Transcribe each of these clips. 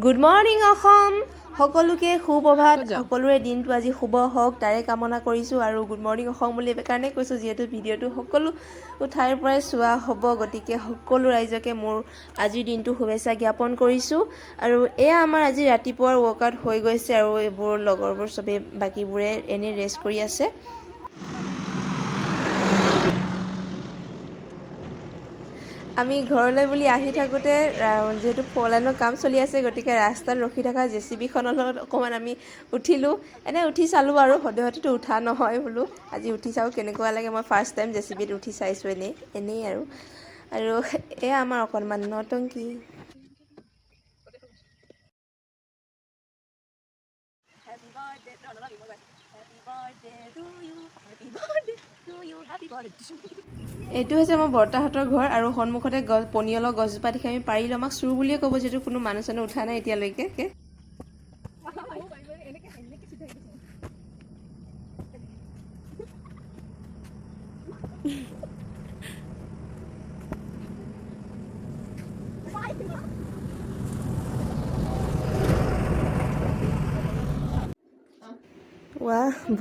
Good morning Assam সকলোকে সুপ্ৰভাত সকলোৰে দিনটো আজি শুভ হওক তাৰে কামনা কৰিছোঁ আৰু গুড মৰ্ণিং অসম বুলি এইকাৰণে কৈছোঁ যিহেতু ভিডিঅ'টো সকলো ঠাইৰ পৰাই চোৱা হ'ব গতিকে সকলো ৰাইজকে মোৰ আজিৰ দিনটো শুভেচ্ছা জ্ঞাপন কৰিছোঁ আৰু এয়া আমাৰ আজি ৰাতিপুৱাৰ ৱৰ্কআউট হৈ গৈছে আৰু এইবোৰ লগৰবোৰ চবেই বাকীবোৰে এনেই ৰেষ্ট কৰি আছে। আমি ঘৰলৈ বুলি আহি থাকোঁতে যিহেতু ফ'ৰলাইনৰ কাম চলি আছে গতিকে ৰাস্তাত ৰখি থকা জেচিবিখনৰ লগত অকণমান আমি উঠিলোঁ। এনেই উঠি চালোঁ আৰু সদ্যহতেতো উঠা নহয় বোলো আজি উঠি চাওঁ কেনেকুৱা লাগে। মই ফাৰ্ষ্ট টাইম জেচিবিত উঠি চাইছোঁ এনেই আৰু এয়া আমাৰ অকণমান নটংকি। এইটো হৈছে মোৰ বৰ্তাহঁতৰ ঘৰ আৰু সন্মুখতে পনিয়লৰ গছজোপা দেখি আমি পাৰিলোঁ। আমাক চুৰ বুলিয়ে ক'ব যিহেতু কোনো মানুহ চানুহ উঠা নাই এতিয়ালৈকে।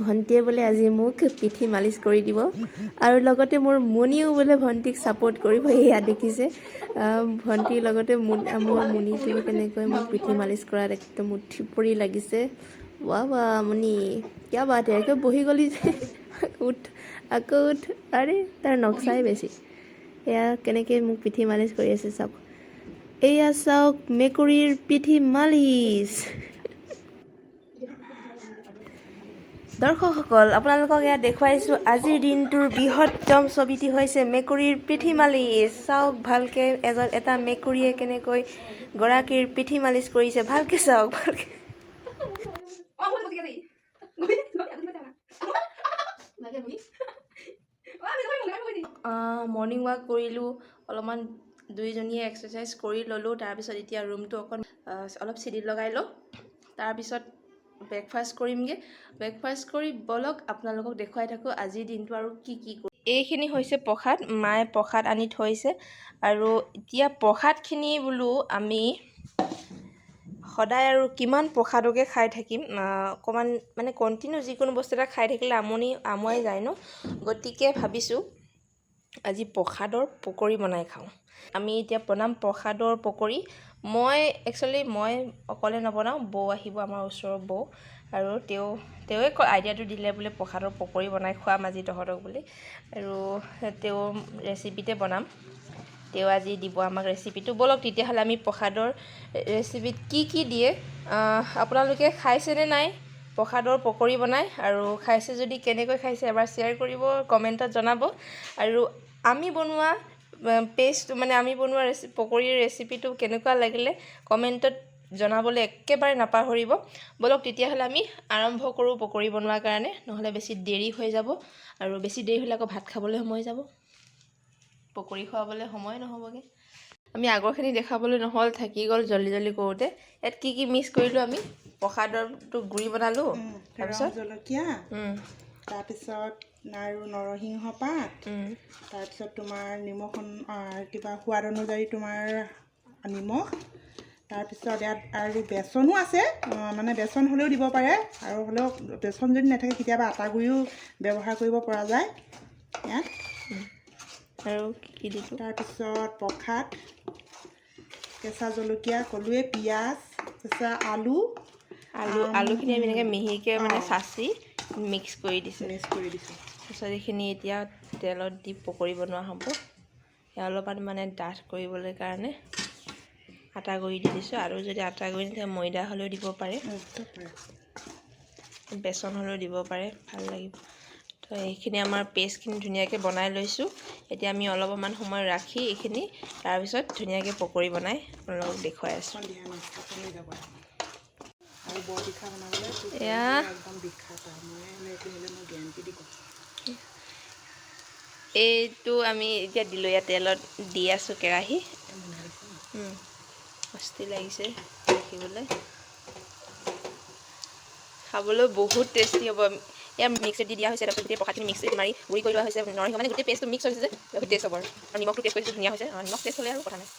ভণ্টিয়ে বোলে আজি মোক পিঠি মালিচ কৰি দিব আৰু লগতে মোৰ মুনিও বোলে ভণ্টিক ছাপোৰ্ট কৰিব। এয়া দেখিছে ভণ্টিৰ লগতে মোৰ মুনিটো কেনেকৈ মোক পিঠি মালিচ কৰাত একদম উঠি পৰি লাগিছে। মুনি কিয় বাত হে বহি গ'লি যে উঠ আকৌ উঠ। আৰে তাৰ নক্সাই বেছি। এয়া কেনেকৈ মোক পিঠি মালিচ কৰি আছে চাওক। এয়া চাওক মেকুৰীৰ পিঠি মালিচ। দৰ্শকসকল আপোনালোকক ইয়াত দেখুৱাইছোঁ আজিৰ দিনটোৰ বৃহত্তম ছবিটি হৈছে মেকুৰীৰ পিঠি মালিচ। চাওক ভালকৈ এটা মেকুৰীয়ে কেনেকৈ গৰাকীৰ পিঠি মালিচ কৰিছে ভালকৈ চাওক ভালকৈ। মৰ্ণিং ৱাক কৰিলোঁ অলপমান দুইজনীয়ে এক্সাৰচাইজ কৰি ল'লোঁ। তাৰপিছত এতিয়া ৰুমটো অলপ চিৰি লগাই লওঁ। তাৰপিছত ব্ৰেকফাষ্ট কৰিমগৈ। ব্ৰেকফাষ্ট কৰি বলক আপোনালোকক দেখুৱাই থাকোঁ আজিৰ দিনটো আৰু কি কৰোঁ। এইখিনি হৈছে প্ৰসাদ। মায়ে প্ৰসাদ আনি থৈছে আৰু এতিয়া প্ৰসাদখিনি বোলো আমি সদায় আৰু কিমান প্ৰসাদকে খাই থাকিম। অকণমান মানে কণ্টিনিউ যিকোনো বস্তু এটা খাই থাকিলে আমুৱাই যায় ন। গতিকে ভাবিছোঁ আজি প্ৰসাদৰ পকৰি বনাই খাওঁ। আমি এতিয়া বনাম প্ৰসাদৰ পকৰি। মই অকলে নবনাওঁ, বৌ আহিব আমাৰ ওচৰৰ বৌ আৰু তেওঁৱে আইডিয়াটো দিলে বোলে প্ৰসাদৰ পকৰি বনাই খোৱাম আজি তহঁতক বুলি আৰু তেওঁৰ ৰেচিপিতে বনাম। তেওঁ আজি দিব আমাক ৰেচিপিটো। ব'লক তেতিয়াহ'লে আমি প্ৰসাদৰ ৰেচিপিত কি দিয়ে আপোনালোকে খাইছেনে নাই প্ৰসাদৰ পকৰি বনাই আৰু খাইছে যদি কেনেকৈ খাইছে এবাৰ শ্বেয়াৰ কৰিব, কমেণ্টত জনাব আৰু আমি বনোৱা আমি বনোৱা পকৰিৰ ৰেচিপিটো কেনেকুৱা লাগিলে কমেণ্টত জনাবলৈ একেবাৰে নাপাহৰিব। ব'লক তেতিয়াহ'লে আমি আৰম্ভ কৰোঁ পকৰি বনোৱাৰ কাৰণে, নহ'লে বেছি দেৰি হৈ যাব আৰু বেছি দেৰি হ'লে আকৌ ভাত খাবলৈ সময় যাব, পকৰি খুৱাবলৈ সময় নহ'বগৈ। আমি আগৰখিনি দেখাবলৈ নহ'ল, থাকি গ'ল জল্দি কৰোঁতে। ইয়াত কি মিক্স কৰিলোঁ আমি প্ৰসাদৰটো গুড়ি বনালোঁ, তাৰপিছত জলকীয়া, তাৰপিছত আৰু নৰসিংহ পাত, তাৰপিছত তোমাৰ নিমখ কিবা সোৱাদ অনুযায়ী তোমাৰ নিমখ, তাৰপিছত ইয়াত আৰু বেচনো আছে। মানে বেচন হ'লেও দিব পাৰে আৰু হ'লেও বেচন যদি নাথাকে কেতিয়াবা আটা গুড়িও ব্যৱহাৰ কৰিব পৰা যায় ইয়াত। আৰু কি দিছোঁ তাৰপিছত প্ৰসাদ, কেঁচা জলকীয়া ক'লোৱে, পিঁয়াজ, কেঁচা আলুখিনি আমি এনেকৈ মিহিকৈ মানে চাচি মিক্স কৰি দিছোঁ। তাৰপিছত এইখিনি এতিয়া তেলত দি পকৰি বনোৱা হ'ব। সেয়া অলপমান মানে ডাঠ কৰিবলৈ কাৰণে আটা গুড়ি দি দিছোঁ আৰু যদি আটা গুড়ি নাথাকে ময়দা হ'লেও দিব পাৰে, বেচন হ'লেও দিব পাৰে, ভাল লাগিব। তো এইখিনি আমাৰ পেষ্টখিনি ধুনীয়াকৈ বনাই লৈছোঁ। এতিয়া আমি অলপমান সময় ৰাখি এইখিনি তাৰপিছত ধুনীয়াকৈ পকৰি বনাই আপোনালোকক দেখুৱাই আছোঁ। এয়া এইটো আমি এতিয়া দিলোঁ, ইয়াত তেলত দি আছোঁ কেৰাহী। মস্তি লাগিছে দেখিবলৈ, খাবলৈ বহুত টেষ্টি হ'ব। এয়া মিক্সিত দি দিয়া হৈছে, তাৰপিছত গোটেই প্ৰসাদখিনি মিক্সিত মাৰি গুড়ি কৰি লোৱা হৈছে। নৰসিংহ মানে গোটেই পেষ্টটো মিক্স হৈছে যে বহুত টেষ্ট হ'ব আৰু নিমখটো টেষ্ট কৰিছোঁ ধুনীয়া হৈছে। নিমখ টেষ্ট হ'লে আৰু কথা নাই।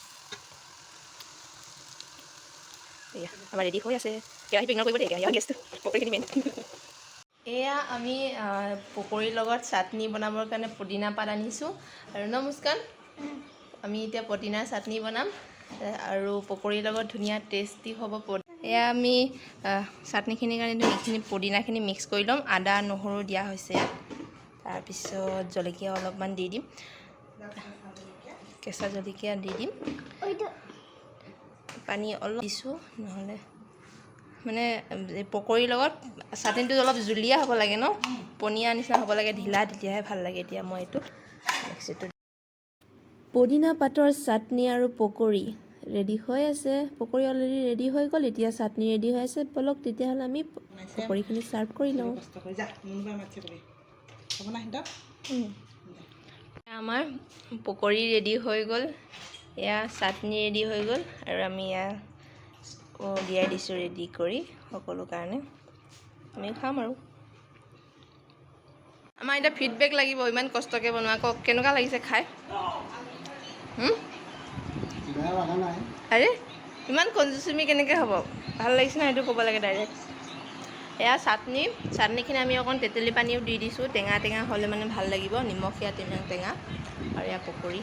এয়া আমাৰ ৰেডি হৈ আছে কেৰাহী ইগনৰ কৰিব দেই কেৰাহী গেছটো পকৰীখিনি মেইন এয়া আমি পকৰীৰ লগত চাটনি বনাবৰ কাৰণে পুদিনা পাত আনিছোঁ আৰু মুস্কান আমি এতিয়া পুদিনাৰ চাটনি বনাম আৰু পকৰীৰ লগত ধুনীয়া টেষ্টি হ'ব এয়া আমি চাটনিখিনিৰ কাৰণে এইখিনি পুদিনাখিনি মিক্স কৰি ল'ম আদা নহৰু দিয়া হৈছে ইয়াত তাৰপিছত জলকীয়া অলপমান দি দিম কেঁচা জলকীয়া দি দিম পানী অলপ দিছোঁ নহ'লে মানে পকৰীৰ লগত চাটনিটো অলপ জুলীয়া হ'ব লাগে ন পনীয়া নিচিনা হ'ব লাগে ঢিলা তেতিয়াহে ভাল লাগে এতিয়া মই এইটো মিক্সিটো পুদিনা পাতৰ চাটনি আৰু পকৰী ৰেডি হৈ আছে পকৰী অলৰেডি ৰেডি হৈ গ'ল এতিয়া চাটনি ৰেডি হৈ আছে বলক তেতিয়াহ'লে আমি পকৰীখিনি চাৰ্ভ কৰি লওঁ আমাৰ পকৰী ৰেডি হৈ গ'ল এয়া চাটনি ৰেডি হৈ গ'ল আৰু আমি এয়া দিয়াই দিছোঁ ৰেডি কৰি সকলো কাৰণে আমি খাম আৰু আমাৰ এতিয়া ফিডবেক লাগিব ইমান কষ্টকৈ বনোৱা কওক কেনেকুৱা লাগিছে খাই আৰে ইমান কনজুচুমি কেনেকৈ হ'ব ভাল লাগিছে না সেইটো ক'ব লাগে ডাইৰেক্ট এয়া চাটনিখিনি আমি অকণ তেতেলী পানীও দি দিছোঁ টেঙা টেঙা হ'লে মানে ভাল লাগিব নিমখীয়া টেঙা আৰু এয়া পকৰী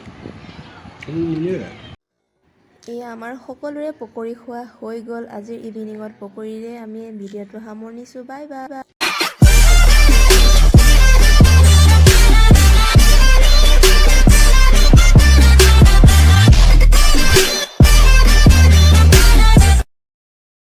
এয়া আমাৰ সকলোৰে পকৰী খোৱা হৈ গ'ল আজিৰ ইভিনিঙত পকৰীৰে আমি ভিডিঅ'টো সামৰিছোঁ বাই বাই